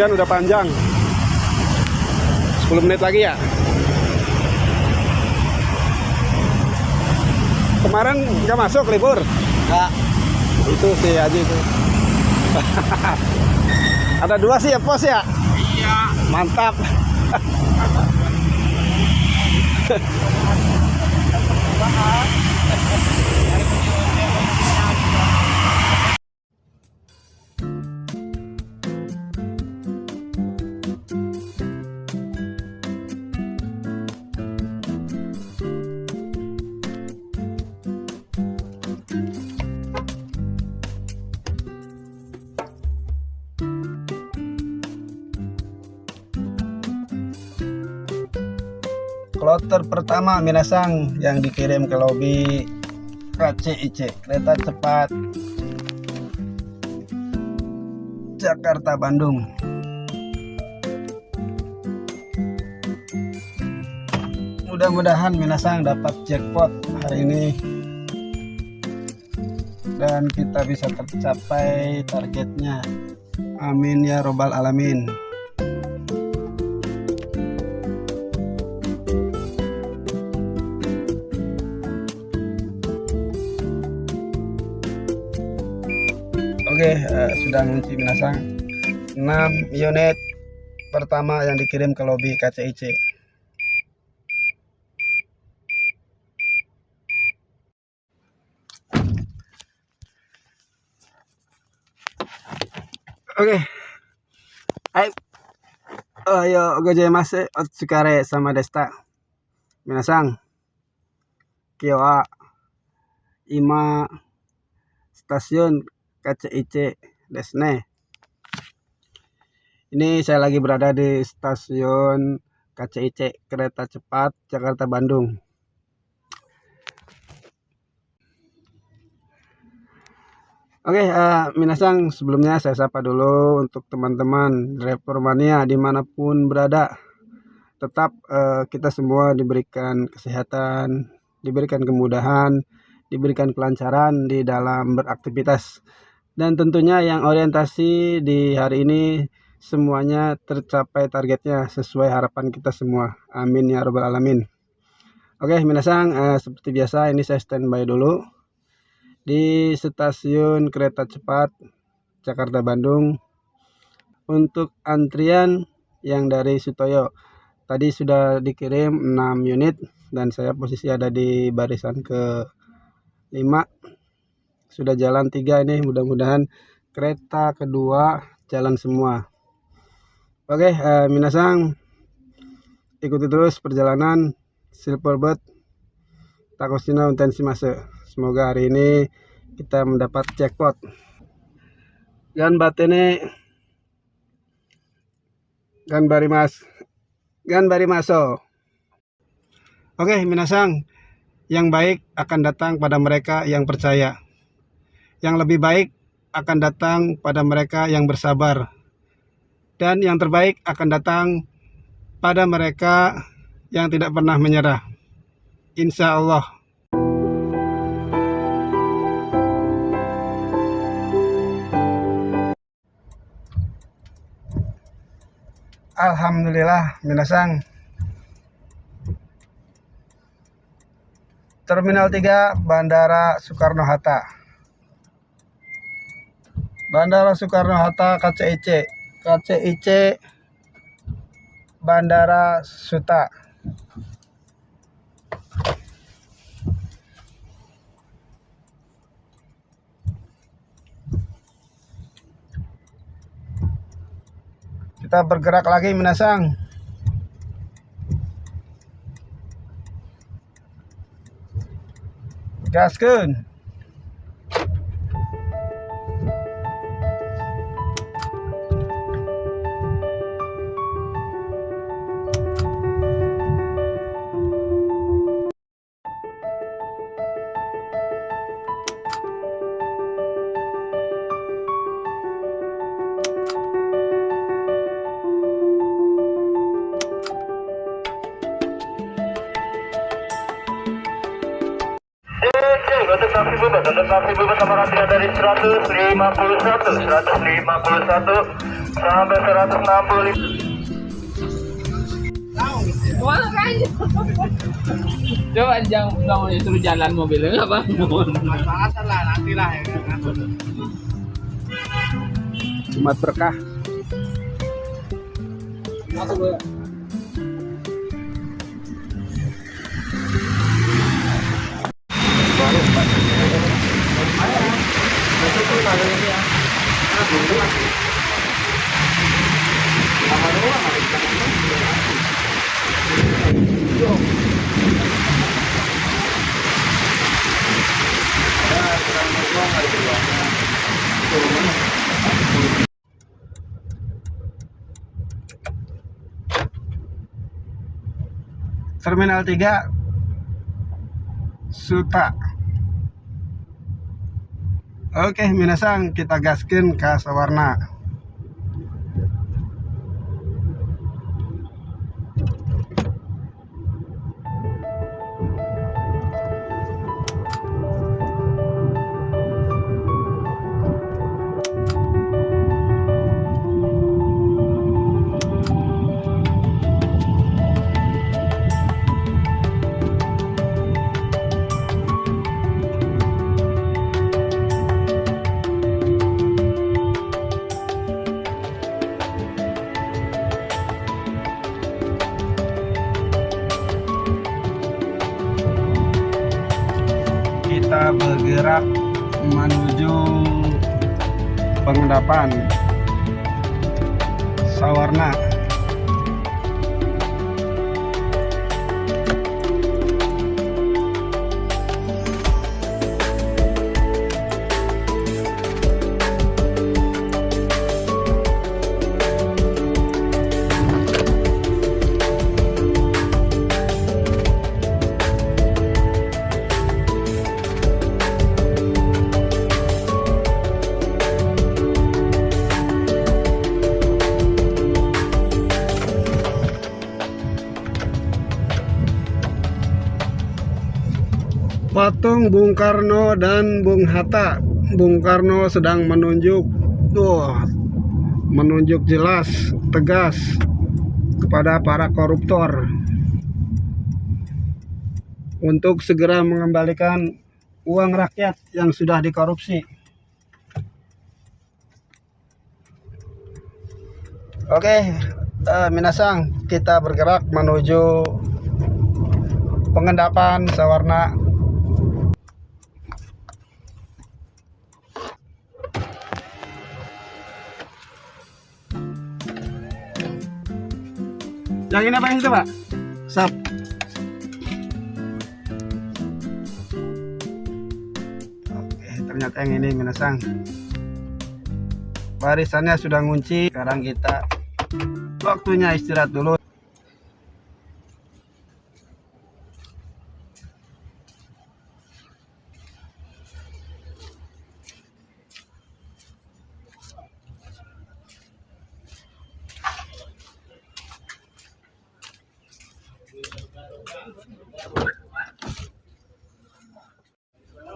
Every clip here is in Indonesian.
Antrian udah panjang. 10 menit lagi ya. Kemarin nggak masuk libur? Enggak. Itu sih aja itu. Ada 2 sih ya pos ya? Iya. Mantap. Kloter pertama minasang yang dikirim ke lobi KCIC, kereta cepat Jakarta Bandung. Mudah-mudahan minasang dapat jackpot hari ini dan kita bisa tercapai targetnya. Amin ya robbal alamin. Oke, sudah ngunci minasang 6 unit pertama yang dikirim ke lobi KCIC. Oke. Ayo gozaimasu otsukare sama desta. Minasang. Kyo wa ima stasiun KCIC desne. Ini saya lagi berada di stasiun KCIC kereta cepat Jakarta Bandung. Oke, minasang, sebelumnya saya sapa dulu untuk teman-teman driver mania dimanapun berada. Tetap kita semua diberikan kesehatan, diberikan kemudahan, diberikan kelancaran di dalam beraktivitas. Dan tentunya yang orientasi di hari ini semuanya tercapai targetnya sesuai harapan kita semua. Amin ya robbal alamin. Oke, minasang, seperti biasa ini saya standby dulu di stasiun kereta cepat Jakarta Bandung untuk antrian yang dari Sutoyo. Tadi sudah dikirim 6 unit dan saya posisi ada di barisan ke 5. Sudah jalan 3 ini, mudah-mudahan kereta kedua jalan semua. Oke, minasang, ikuti terus perjalanan Silverbird Takoshino Utenshimasu. Semoga hari ini kita mendapat jackpot. Ganbarimaso. Oke, minasang, yang baik akan datang pada mereka yang percaya. Yang lebih baik akan datang pada mereka yang bersabar. Dan yang terbaik akan datang pada mereka yang tidak pernah menyerah. Insya Allah. Alhamdulillah, minasang. Terminal 3 Bandara Soekarno-Hatta. Bandara Soekarno-Hatta KCIC. KCIC Bandara Suta. Kita bergerak lagi minasang. Gaskeun. Untuk taksi bebas sama antrian dari 151 sampai 165. Mana kan? Coba jangan kamu suruh jalan mobilnya nggak bangun. Masalah lah nanti lah ya kan. Jumat berkah. Masuk gue. Terminal 3 Suta. Oke, minasang kita gaskin ke Sawarna. Kita bergerak menuju pengendapan Sawarna. Patung Bung Karno dan Bung Hatta. Bung Karno sedang menunjuk, menunjuk jelas, tegas kepada para koruptor untuk segera mengembalikan uang rakyat yang sudah dikorupsi. Oke, minasang, kita bergerak menuju pengendapan Sawarna. Yang ini apa yang itu, Pak? Sap. Oke, ternyata yang ini minasang. Barisannya sudah ngunci. Sekarang kita waktunya istirahat dulu.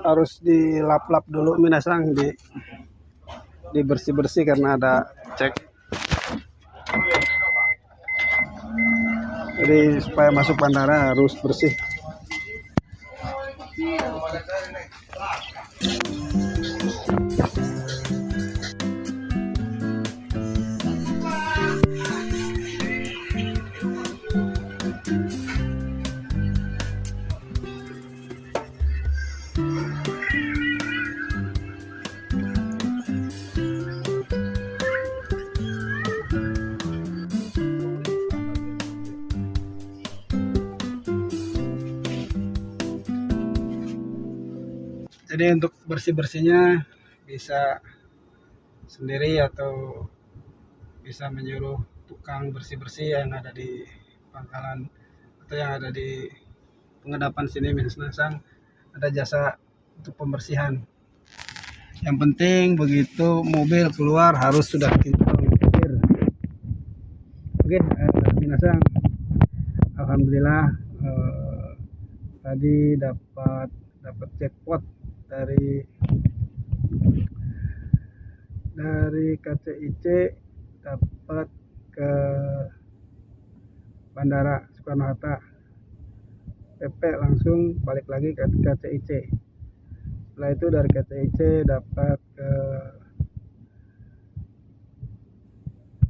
Harus dilap-lap dulu minasang, dibersih-bersih karena ada cek. Jadi supaya masuk bandara harus bersih. Jadi untuk bersih-bersihnya bisa sendiri atau bisa menyuruh tukang bersih-bersih yang ada di pangkalan atau yang ada di pengendapan sini minasang, ada jasa untuk pembersihan. Yang penting begitu mobil keluar harus sudah kita parkir. Oke, minasang, alhamdulillah tadi dapat jackpot dari KCIC dapat ke Bandara Soekarno-Hatta, PP langsung balik lagi ke KCIC. Setelah itu dari KCIC dapat ke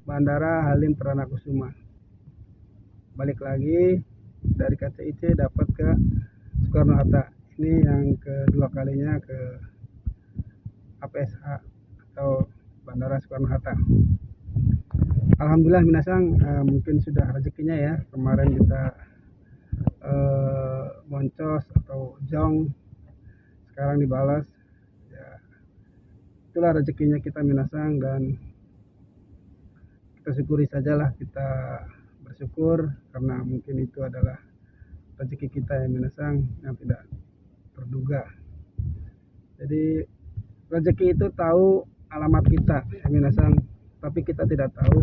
Bandara Halim Perdana Kusuma, balik lagi dari KCIC dapat ke Soekarno-Hatta. Ini yang kedua kalinya ke APSH atau Bandara Soekarno-Hatta. Alhamdulillah minasang, mungkin sudah rezekinya ya, kemarin kita moncos atau jong, sekarang dibalas ya, itulah rezekinya kita minasang, dan kita syukuri sajalah, kita bersyukur karena mungkin itu adalah rezeki kita yang minasang yang tidak terduga. Jadi rezeki itu tahu alamat kita ya minasang, tapi kita tidak tahu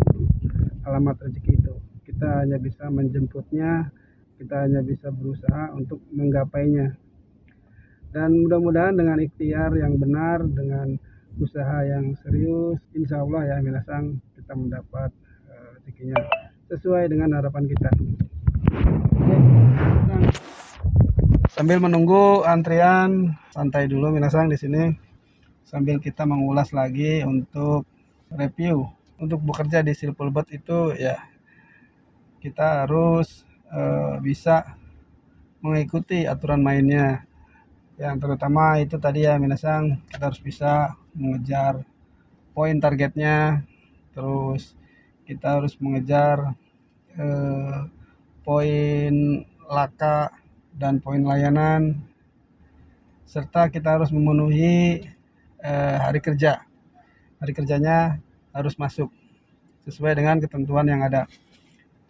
alamat rezeki itu. Kita hanya bisa menjemputnya, kita hanya bisa berusaha untuk menggapainya. Dan mudah-mudahan dengan ikhtiar yang benar, dengan usaha yang serius, insya Allah ya minasang, kita mendapat rezekinya sesuai dengan harapan kita. Oke, sambil menunggu antrian, santai dulu minasang di sini sambil kita mengulas lagi untuk review. Untuk bekerja di Silverbird itu ya kita harus bisa mengikuti aturan mainnya. Yang terutama itu tadi ya minasang, kita harus bisa mengejar poin targetnya, terus kita harus mengejar poin laka dan poin layanan, serta kita harus memenuhi hari kerja. Hari kerjanya harus masuk sesuai dengan ketentuan yang ada.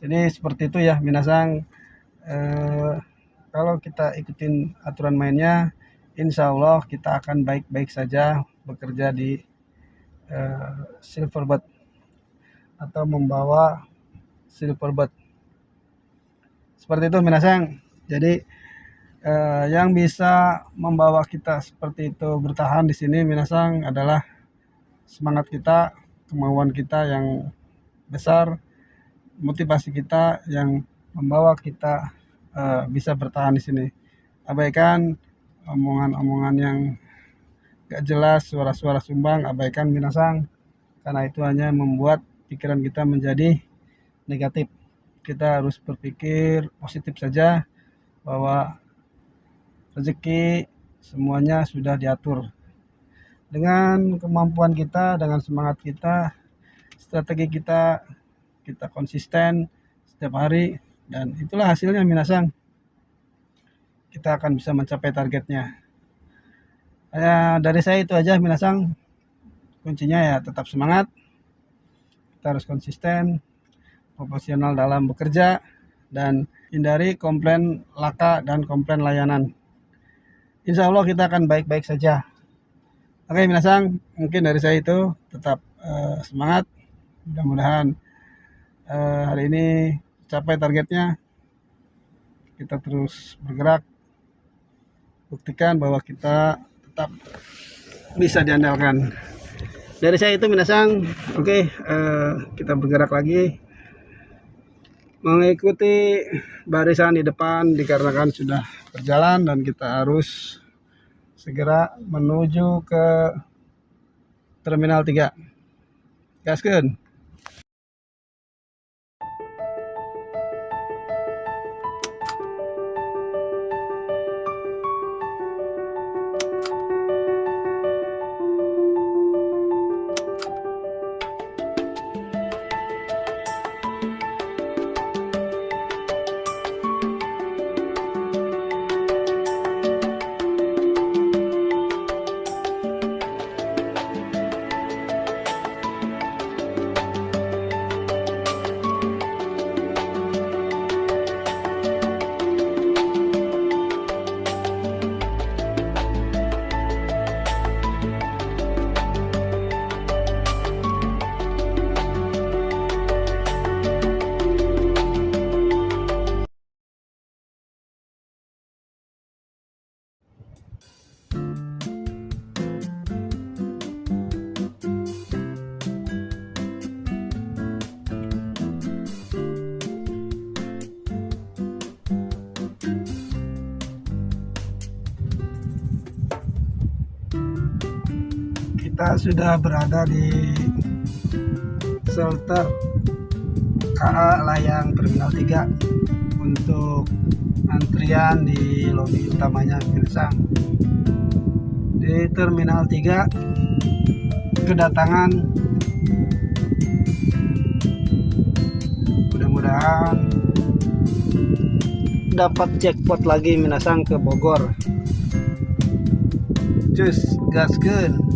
Jadi seperti itu ya minasang, kalau kita ikutin aturan mainnya, insya Allah kita akan baik-baik saja bekerja di Silverbird atau membawa Silverbird. Seperti itu minasang. Jadi yang bisa membawa kita seperti itu bertahan di sini minasang adalah semangat kita, kemauan kita yang besar, motivasi kita yang membawa kita bisa bertahan di sini. Abaikan omongan-omongan yang gak jelas, suara-suara sumbang, abaikan minasang, karena itu hanya membuat pikiran kita menjadi negatif. Kita harus berpikir positif saja bahwa rezeki semuanya sudah diatur. Dengan kemampuan kita, dengan semangat kita, strategi kita, kita konsisten setiap hari, dan itulah hasilnya minasang. Kita akan bisa mencapai targetnya. Dari saya itu aja minasang. Kuncinya ya tetap semangat. Kita harus konsisten, profesional dalam bekerja, dan hindari komplain laka dan komplain layanan. Insya Allah kita akan baik-baik saja. Oke minasang, mungkin dari saya itu tetap semangat. Mudah-mudahan hari ini capai targetnya. Kita terus bergerak, buktikan bahwa kita tetap bisa diandalkan. Dari saya itu minasang. Oke, kita bergerak lagi mengikuti barisan di depan dikarenakan sudah berjalan, dan kita harus segera menuju ke Terminal 3. Gaskeun. kita sudah berada di shelter KA Layang Terminal 3 untuk antrian di lobi utamanya Minasang. Di Terminal 3 kedatangan, mudah-mudahan dapat jackpot lagi Minasang ke Bogor. Cus, gaskeun.